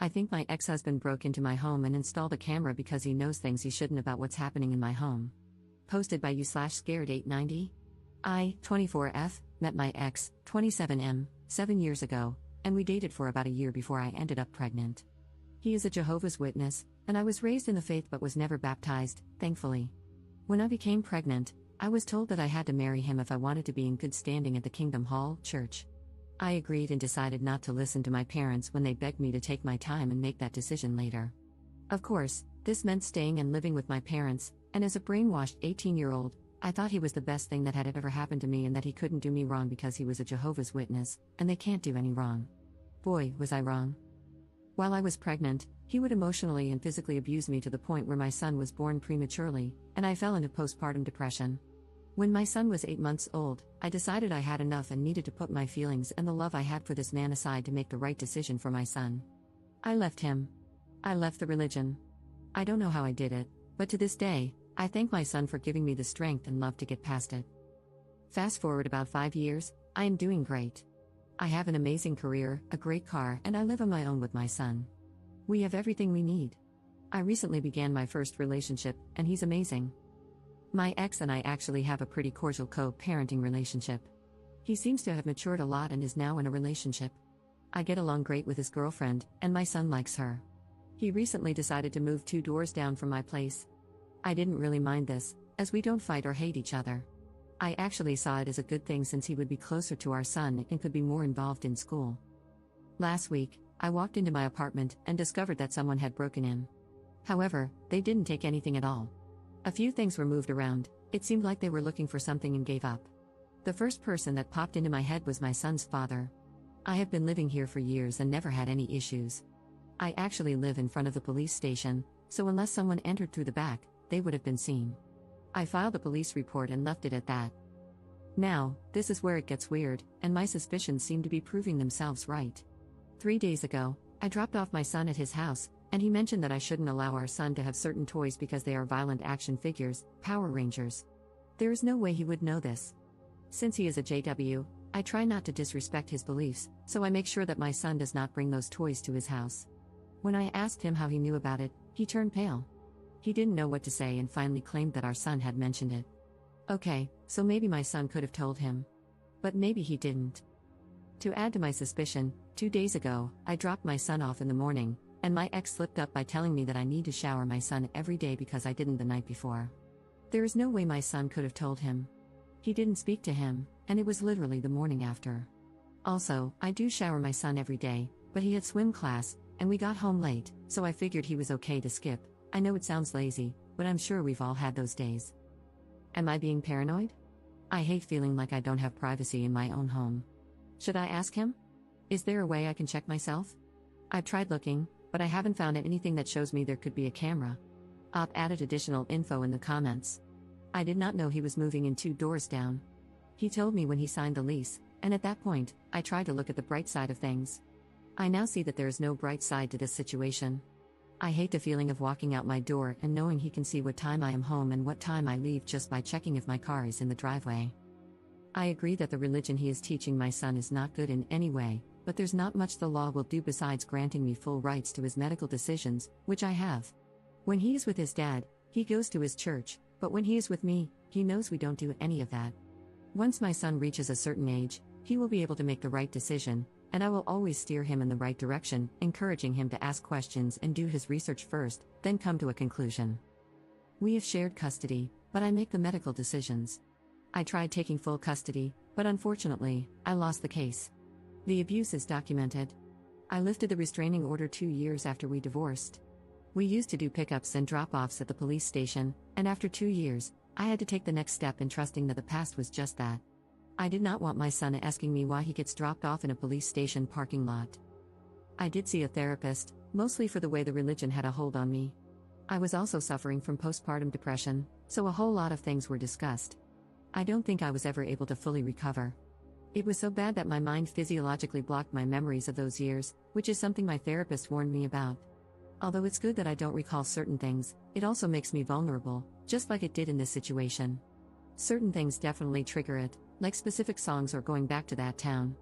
I think my ex-husband broke into my home and installed a camera because he knows things he shouldn't about what's happening in my home. Posted by you/scared890. I, 24F, met my ex, 27M, 7 years ago, and we dated for about a year before I ended up pregnant. He is a Jehovah's Witness, and I was raised in the faith but was never baptized, thankfully. When I became pregnant, I was told that I had to marry him if I wanted to be in good standing at the Kingdom Hall Church. I agreed and decided not to listen to my parents when they begged me to take my time and make that decision later. Of course, this meant staying and living with my parents, and as a brainwashed 18-year-old, I thought he was the best thing that had ever happened to me and that he couldn't do me wrong because he was a Jehovah's Witness, and they can't do any wrong. Boy, was I wrong. While I was pregnant, he would emotionally and physically abuse me to the point where my son was born prematurely, and I fell into postpartum depression. When my son was 8 months old, I decided I had enough and needed to put my feelings and the love I had for this man aside to make the right decision for my son. I left him. I left the religion. I don't know how I did it, but to this day, I thank my son for giving me the strength and love to get past it. Fast forward about 5 years, I am doing great. I have an amazing career, a great car, and I live on my own with my son. We have everything we need. I recently began my first relationship, and he's amazing. My ex and I actually have a pretty cordial co-parenting relationship. He seems to have matured a lot and is now in a relationship. I get along great with his girlfriend, and my son likes her. He recently decided to move 2 doors down from my place. I didn't really mind this, as we don't fight or hate each other. I actually saw it as a good thing since he would be closer to our son and could be more involved in school. Last week, I walked into my apartment and discovered that someone had broken in. However, they didn't take anything at all. A few things were moved around. It seemed like they were looking for something and gave up. The first person that popped into my head was my son's father. I have been living here for years and never had any issues. I actually live in front of the police station, so unless someone entered through the back, they would have been seen. I filed a police report and left it at that. Now, this is where it gets weird, and my suspicions seem to be proving themselves right. 3 days ago, I dropped off my son at his house, and he mentioned that I shouldn't allow our son to have certain toys because they are violent action figures, Power Rangers. There is no way he would know this. Since he is a JW, I try not to disrespect his beliefs, so I make sure that my son does not bring those toys to his house. When I asked him how he knew about it, he turned pale. He didn't know what to say and finally claimed that our son had mentioned it. Okay, so maybe my son could have told him. But maybe he didn't. To add to my suspicion, 2 days ago, I dropped my son off in the morning, and my ex slipped up by telling me that I need to shower my son every day because I didn't the night before. There is no way my son could have told him. He didn't speak to him, and it was literally the morning after. Also, I do shower my son every day, but he had swim class, and we got home late, so I figured he was okay to skip. I know it sounds lazy, but I'm sure we've all had those days. Am I being paranoid? I hate feeling like I don't have privacy in my own home. Should I ask him? Is there a way I can check myself? I've tried looking, but I haven't found anything that shows me there could be a camera. I've added additional info in the comments. I did not know he was moving in 2 doors down. He told me when he signed the lease, and at that point, I tried to look at the bright side of things. I now see that there is no bright side to this situation. I hate the feeling of walking out my door and knowing he can see what time I am home and what time I leave just by checking if my car is in the driveway. I agree that the religion he is teaching my son is not good in any way, but there's not much the law will do besides granting me full rights to his medical decisions, which I have. When he is with his dad, he goes to his church, but when he is with me, he knows we don't do any of that. Once my son reaches a certain age, he will be able to make the right decision, and I will always steer him in the right direction, encouraging him to ask questions and do his research first, then come to a conclusion. We have shared custody, but I make the medical decisions. I tried taking full custody, but unfortunately, I lost the case. The abuse is documented. I lifted the restraining order 2 years after we divorced. We used to do pickups and drop-offs at the police station, and after 2 years, I had to take the next step in trusting that the past was just that. I did not want my son asking me why he gets dropped off in a police station parking lot. I did see a therapist, mostly for the way the religion had a hold on me. I was also suffering from postpartum depression, so a whole lot of things were discussed. I don't think I was ever able to fully recover. It was so bad that my mind physiologically blocked my memories of those years, which is something my therapist warned me about. Although it's good that I don't recall certain things, it also makes me vulnerable, just like it did in this situation. Certain things definitely trigger it, like specific songs or going back to that town.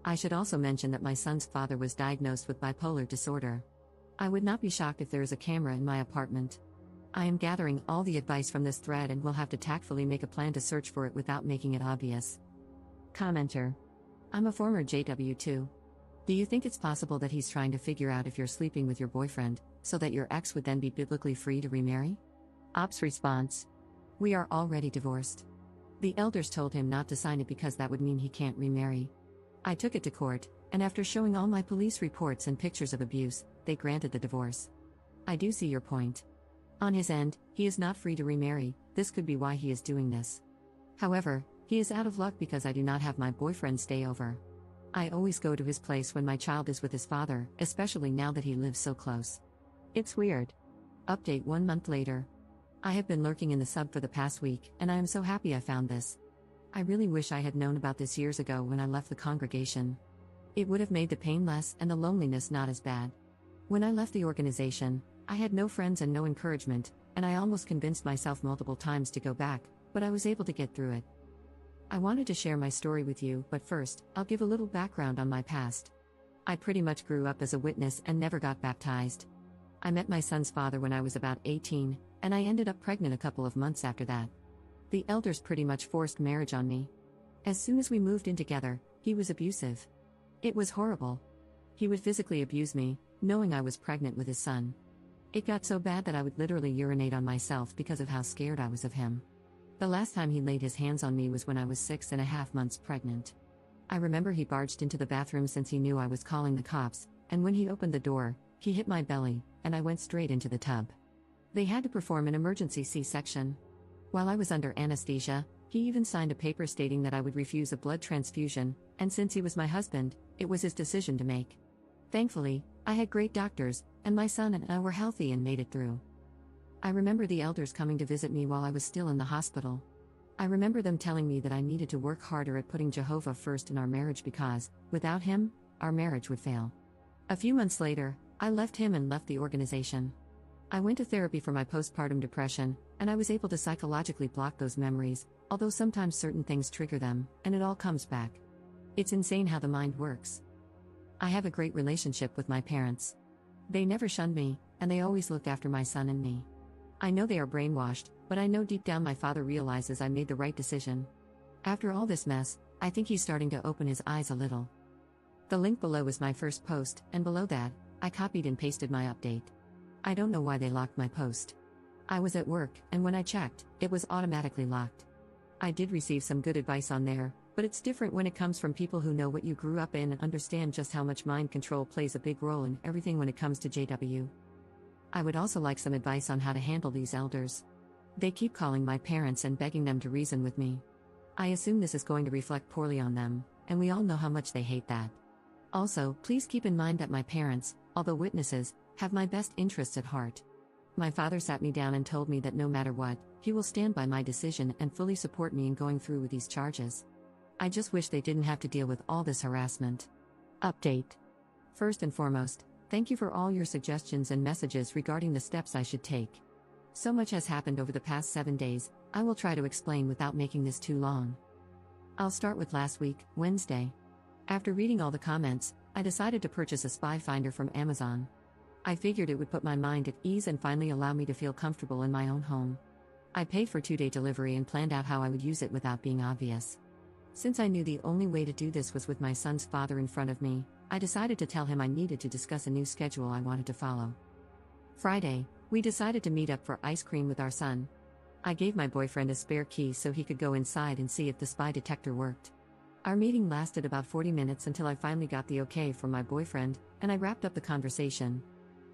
I should also mention that my son's father was diagnosed with bipolar disorder. I would not be shocked if there is a camera in my apartment. I am gathering all the advice from this thread and will have to tactfully make a plan to search for it without making it obvious. Commenter. I'm a former JW2. Do you think it's possible that he's trying to figure out if you're sleeping with your boyfriend, so that your ex would then be biblically free to remarry? Ops response. We are already divorced. The elders told him not to sign it because that would mean he can't remarry. I took it to court, and after showing all my police reports and pictures of abuse, they granted the divorce. I do see your point. On his end, he is not free to remarry. This could be why he is doing this. However, he is out of luck because I do not have my boyfriend stay over. I always go to his place when my child is with his father, especially now that he lives so close. It's weird. Update 1 month later. I have been lurking in the sub for the past week, and I am so happy I found this. I really wish I had known about this years ago when I left the congregation. It would have made the pain less and the loneliness not as bad. When I left the organization, I had no friends and no encouragement, and I almost convinced myself multiple times to go back, but I was able to get through it. I wanted to share my story with you, but first, I'll give a little background on my past. I pretty much grew up as a witness and never got baptized. I met my son's father when I was about 18, and I ended up pregnant a couple of months after that. The elders pretty much forced marriage on me. As soon as we moved in together, he was abusive. It was horrible. He would physically abuse me, knowing I was pregnant with his son. It got so bad that I would literally urinate on myself because of how scared I was of him. The last time he laid his hands on me was when I was 6.5 months pregnant. I remember he barged into the bathroom since he knew I was calling the cops, and when he opened the door, he hit my belly, and I went straight into the tub. They had to perform an emergency C-section. While I was under anesthesia, he even signed a paper stating that I would refuse a blood transfusion, and since he was my husband, it was his decision to make. Thankfully, I had great doctors, and my son and I were healthy and made it through. I remember the elders coming to visit me while I was still in the hospital. I remember them telling me that I needed to work harder at putting Jehovah first in our marriage because, without him, our marriage would fail. A few months later, I left him and left the organization. I went to therapy for my postpartum depression, and I was able to psychologically block those memories, although sometimes certain things trigger them, and it all comes back. It's insane how the mind works. I have a great relationship with my parents. They never shunned me, and they always looked after my son and me. I know they are brainwashed, but I know deep down my father realizes I made the right decision. After all this mess, I think he's starting to open his eyes a little. The link below is my first post, and below that, I copied and pasted my update. I don't know why they locked my post. I was at work, and when I checked, it was automatically locked. I did receive some good advice on there, but it's different when it comes from people who know what you grew up in and understand just how much mind control plays a big role in everything when it comes to JW. I would also like some advice on how to handle these elders. They keep calling my parents and begging them to reason with me. I assume this is going to reflect poorly on them, and we all know how much they hate that. Also, please keep in mind that my parents, although witnesses, have my best interests at heart. My father sat me down and told me that no matter what, he will stand by my decision and fully support me in going through with these charges. I just wish they didn't have to deal with all this harassment. Update. First and foremost, thank you for all your suggestions and messages regarding the steps I should take. So much has happened over the past 7 days, I will try to explain without making this too long. I'll start with last week, Wednesday. After reading all the comments, I decided to purchase a spy finder from Amazon. I figured it would put my mind at ease and finally allow me to feel comfortable in my own home. I paid for 2-day delivery and planned out how I would use it without being obvious. Since I knew the only way to do this was with my son's father in front of me, I decided to tell him I needed to discuss a new schedule I wanted to follow. Friday, we decided to meet up for ice cream with our son. I gave my boyfriend a spare key so he could go inside and see if the spy detector worked. Our meeting lasted about 40 minutes until I finally got the okay from my boyfriend, and I wrapped up the conversation.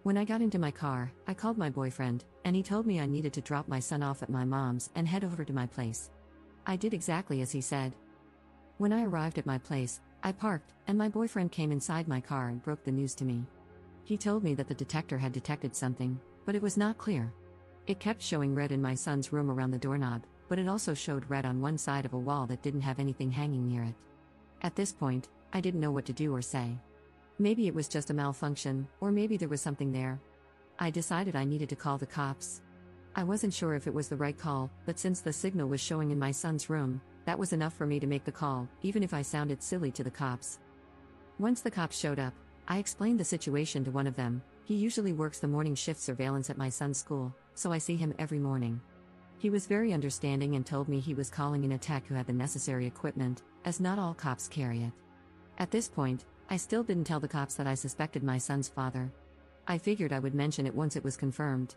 When I got into my car, I called my boyfriend, and he told me I needed to drop my son off at my mom's and head over to my place. I did exactly as he said. When I arrived at my place, I parked, and my boyfriend came inside my car and broke the news to me. He told me that the detector had detected something, but it was not clear. It kept showing red in my son's room around the doorknob, but it also showed red on one side of a wall that didn't have anything hanging near it. At this point, I didn't know what to do or say. Maybe it was just a malfunction, or maybe there was something there. I decided I needed to call the cops. I wasn't sure if it was the right call, but since the signal was showing in my son's room, that was enough for me to make the call, even if I sounded silly to the cops. Once the cops showed up, I explained the situation to one of them. He usually works the morning shift surveillance at my son's school, so I see him every morning. He was very understanding and told me he was calling in a tech who had the necessary equipment, as not all cops carry it. At this point, I still didn't tell the cops that I suspected my son's father. I figured I would mention it once it was confirmed.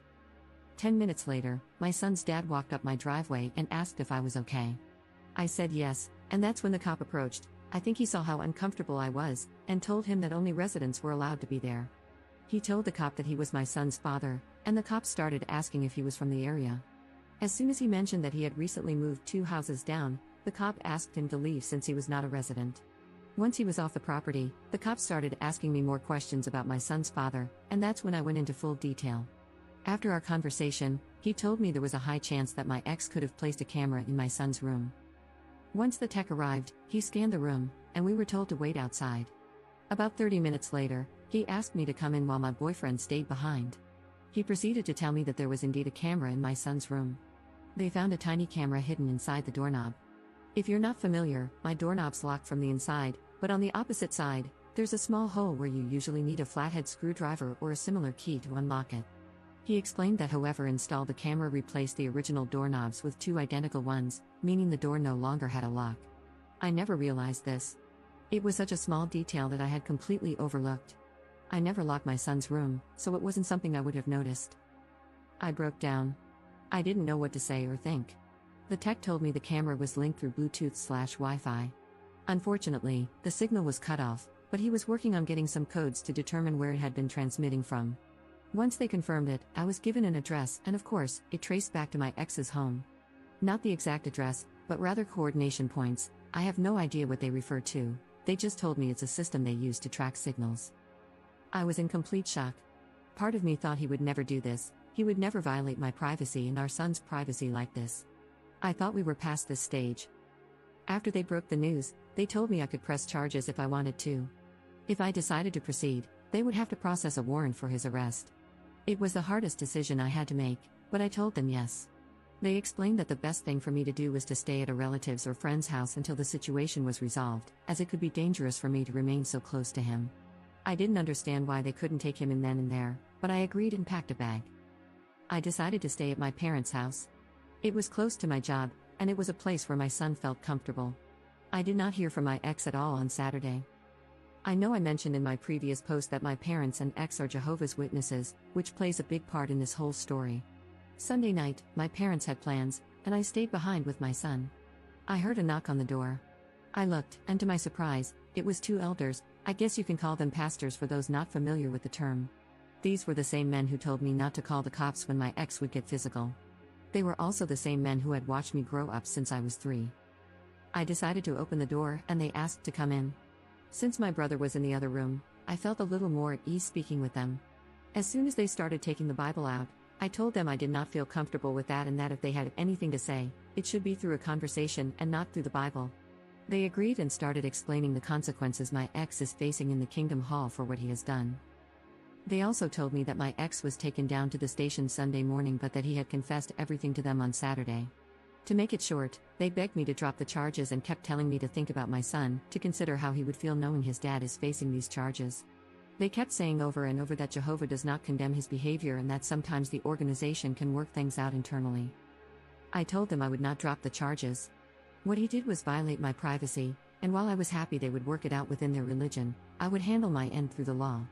10 minutes later, my son's dad walked up my driveway and asked if I was okay. I said yes, and that's when the cop approached. I think he saw how uncomfortable I was, and told him that only residents were allowed to be there. He told the cop that he was my son's father, and the cop started asking if he was from the area. As soon as he mentioned that he had recently moved 2 houses down, the cop asked him to leave since he was not a resident. Once he was off the property, the cop started asking me more questions about my son's father, and that's when I went into full detail. After our conversation, he told me there was a high chance that my ex could have placed a camera in my son's room. Once the tech arrived, he scanned the room, and we were told to wait outside. About 30 minutes later, he asked me to come in while my boyfriend stayed behind. He proceeded to tell me that there was indeed a camera in my son's room. They found a tiny camera hidden inside the doorknob. If you're not familiar, my doorknob's locked from the inside, but on the opposite side, there's a small hole where you usually need a flathead screwdriver or a similar key to unlock it. He explained that whoever installed the camera replaced the original doorknobs with 2 identical ones, meaning the door no longer had a lock. I never realized this. It was such a small detail that I had completely overlooked. I never locked my son's room, so it wasn't something I would have noticed. I broke down. I didn't know what to say or think. The tech told me the camera was linked through Bluetooth/Wi-Fi. Unfortunately, the signal was cut off, but he was working on getting some codes to determine where it had been transmitting from. Once they confirmed it, I was given an address, and of course, it traced back to my ex's home. Not the exact address, but rather coordination points. I have no idea what they refer to. They just told me it's a system they use to track signals. I was in complete shock. Part of me thought he would never do this. He would never violate my privacy and our son's privacy like this. I thought we were past this stage. After they broke the news, they told me I could press charges if I wanted to. If I decided to proceed, they would have to process a warrant for his arrest. It was the hardest decision I had to make, but I told them yes. They explained that the best thing for me to do was to stay at a relative's or friend's house until the situation was resolved, as it could be dangerous for me to remain so close to him. I didn't understand why they couldn't take him in then and there, but I agreed and packed a bag. I decided to stay at my parents' house. It was close to my job, and it was a place where my son felt comfortable. I did not hear from my ex at all on Saturday. I know I mentioned in my previous post that my parents and ex are Jehovah's Witnesses, which plays a big part in this whole story. Sunday night, my parents had plans, and I stayed behind with my son. I heard a knock on the door. I looked, and to my surprise, it was 2 elders. I guess you can call them pastors for those not familiar with the term. These were the same men who told me not to call the cops when my ex would get physical. They were also the same men who had watched me grow up since I was 3. I decided to open the door, and they asked to come in. Since my brother was in the other room, I felt a little more at ease speaking with them. As soon as they started taking the Bible out, I told them I did not feel comfortable with that and that if they had anything to say, it should be through a conversation and not through the Bible. They agreed and started explaining the consequences my ex is facing in the Kingdom Hall for what he has done. They also told me that my ex was taken down to the station Sunday morning but that he had confessed everything to them on Saturday. To make it short, they begged me to drop the charges and kept telling me to think about my son, to consider how he would feel knowing his dad is facing these charges. They kept saying over and over that Jehovah does not condemn his behavior and that sometimes the organization can work things out internally. I told them I would not drop the charges. What he did was violate my privacy, and while I was happy they would work it out within their religion, I would handle my end through the law.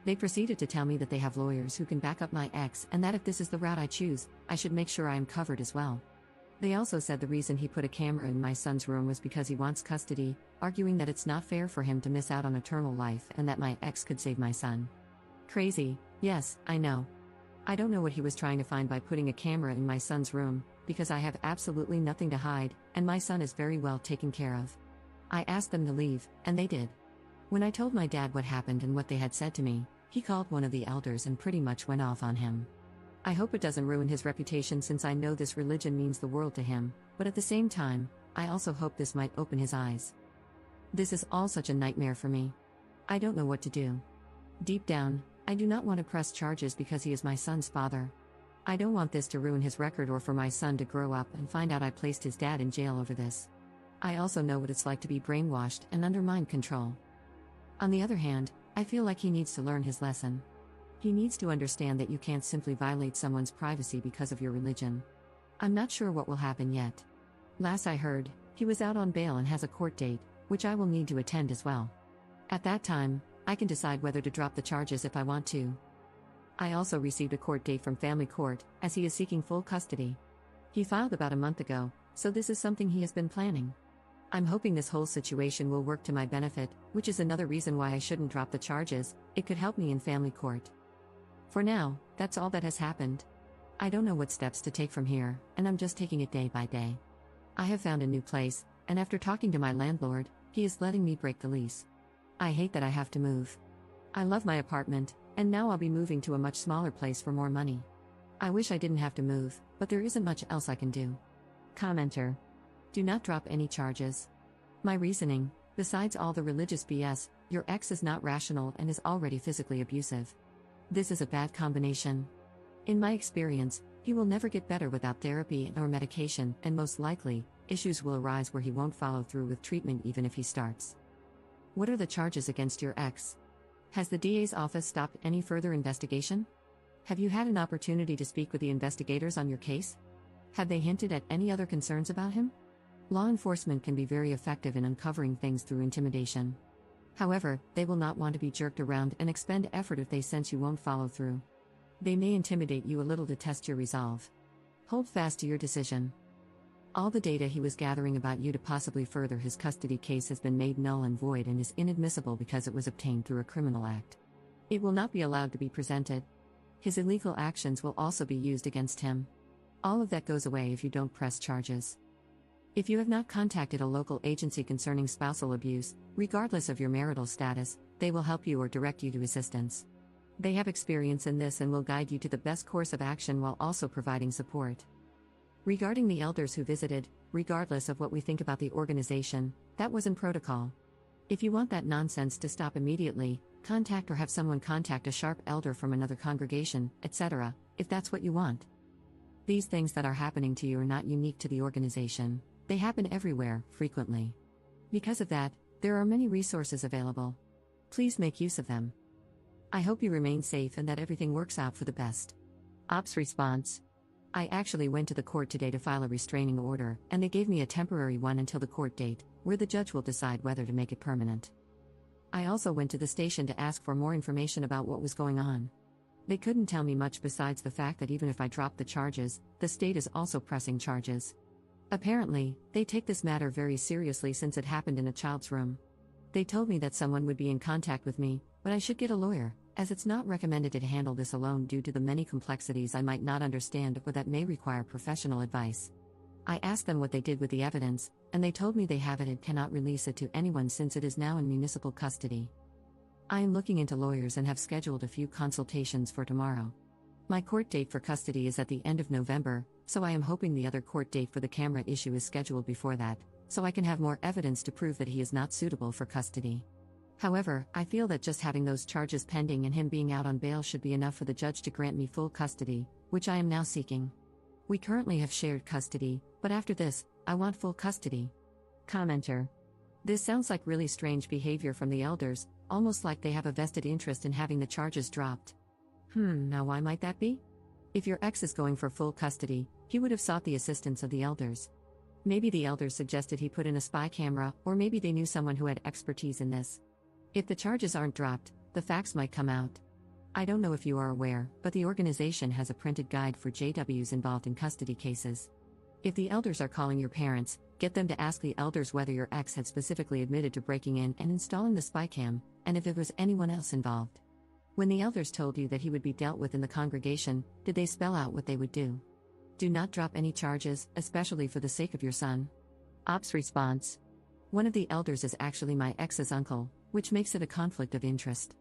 They proceeded to tell me that they have lawyers who can back up my ex and that if this is the route I choose, I should make sure I am covered as well. They also said the reason he put a camera in my son's room was because he wants custody, arguing that it's not fair for him to miss out on eternal life and that my ex could save my son. Crazy, yes, I know. I don't know what he was trying to find by putting a camera in my son's room, because I have absolutely nothing to hide, and my son is very well taken care of. I asked them to leave, and they did. When I told my dad what happened and what they had said to me, he called one of the elders and pretty much went off on him. I hope it doesn't ruin his reputation since I know this religion means the world to him, but at the same time, I also hope this might open his eyes. This is all such a nightmare for me. I don't know what to do. Deep down, I do not want to press charges because he is my son's father. I don't want this to ruin his record or for my son to grow up and find out I placed his dad in jail over this. I also know what it's like to be brainwashed and under mind control. On the other hand, I feel like he needs to learn his lesson. He needs to understand that you can't simply violate someone's privacy because of your religion. I'm not sure what will happen yet. Last I heard, he was out on bail and has a court date, which I will need to attend as well. At that time, I can decide whether to drop the charges if I want to. I also received a court date from family court, as he is seeking full custody. He filed about a month ago, so this is something he has been planning. I'm hoping this whole situation will work to my benefit, which is another reason why I shouldn't drop the charges. It could help me in family court. For now, that's all that has happened. I don't know what steps to take from here, and I'm just taking it day by day. I have found a new place, and after talking to my landlord, he is letting me break the lease. I hate that I have to move. I love my apartment, and now I'll be moving to a much smaller place for more money. I wish I didn't have to move, but there isn't much else I can do. Commenter. Do not drop any charges. My reasoning, besides all the religious BS, your ex is not rational and is already physically abusive. This is a bad combination. In my experience, he will never get better without therapy or medication, and most likely, issues will arise where he won't follow through with treatment even if he starts. What are the charges against your ex? Has the DA's office stopped any further investigation? Have you had an opportunity to speak with the investigators on your case? Have they hinted at any other concerns about him? Law enforcement can be very effective in uncovering things through intimidation. However, they will not want to be jerked around and expend effort if they sense you won't follow through. They may intimidate you a little to test your resolve. Hold fast to your decision. All the data he was gathering about you to possibly further his custody case has been made null and void and is inadmissible because it was obtained through a criminal act. It will not be allowed to be presented. His illegal actions will also be used against him. All of that goes away if you don't press charges. If you have not contacted a local agency concerning spousal abuse, regardless of your marital status, they will help you or direct you to assistance. They have experience in this and will guide you to the best course of action while also providing support. Regarding the elders who visited, regardless of what we think about the organization, that was in protocol. If you want that nonsense to stop immediately, contact or have someone contact a sharp elder from another congregation, etc., if that's what you want. These things that are happening to you are not unique to the organization. They happen everywhere, frequently. Because of that, there are many resources available. Please make use of them. I hope you remain safe and that everything works out for the best. Ops response. I actually went to the court today to file a restraining order, and they gave me a temporary one until the court date, where the judge will decide whether to make it permanent. I also went to the station to ask for more information about what was going on. They couldn't tell me much besides the fact that even if I drop the charges, the state is also pressing charges. Apparently, they take this matter very seriously since it happened in a child's room. They told me that someone would be in contact with me, but I should get a lawyer, as it's not recommended to handle this alone due to the many complexities I might not understand or that may require professional advice. I asked them what they did with the evidence, and they told me they have it and cannot release it to anyone since it is now in municipal custody. I am looking into lawyers and have scheduled a few consultations for tomorrow. My court date for custody is at the end of November, so I am hoping the other court date for the camera issue is scheduled before that, so I can have more evidence to prove that he is not suitable for custody. However, I feel that just having those charges pending and him being out on bail should be enough for the judge to grant me full custody, which I am now seeking. We currently have shared custody, but after this, I want full custody. Commenter. This sounds like really strange behavior from the elders, almost like they have a vested interest in having the charges dropped. Now why might that be? If your ex is going for full custody, he would have sought the assistance of the elders. Maybe the elders suggested he put in a spy camera, or maybe they knew someone who had expertise in this. If the charges aren't dropped, the facts might come out. I don't know if you are aware, but the organization has a printed guide for JWs involved in custody cases. If the elders are calling your parents, get them to ask the elders whether your ex had specifically admitted to breaking in and installing the spy cam, and if there was anyone else involved. When the elders told you that he would be dealt with in the congregation, did they spell out what they would do? Do not drop any charges, especially for the sake of your son. Ops response. One of the elders is actually my ex's uncle, which makes it a conflict of interest.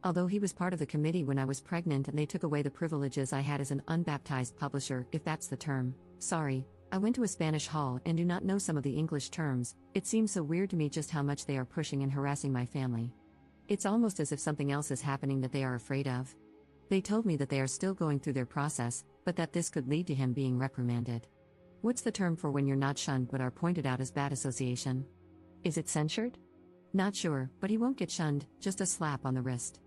Although he was part of the committee when I was pregnant and they took away the privileges I had as an unbaptized publisher, if that's the term. Sorry, I went to a Spanish hall and do not know some of the English terms. It seems so weird to me just how much they are pushing and harassing my family. It's almost as if something else is happening that they are afraid of. They told me that they are still going through their process, but that this could lead to him being reprimanded. What's the term for when you're not shunned but are pointed out as bad association? Is it censured? Not sure, but he won't get shunned, just a slap on the wrist.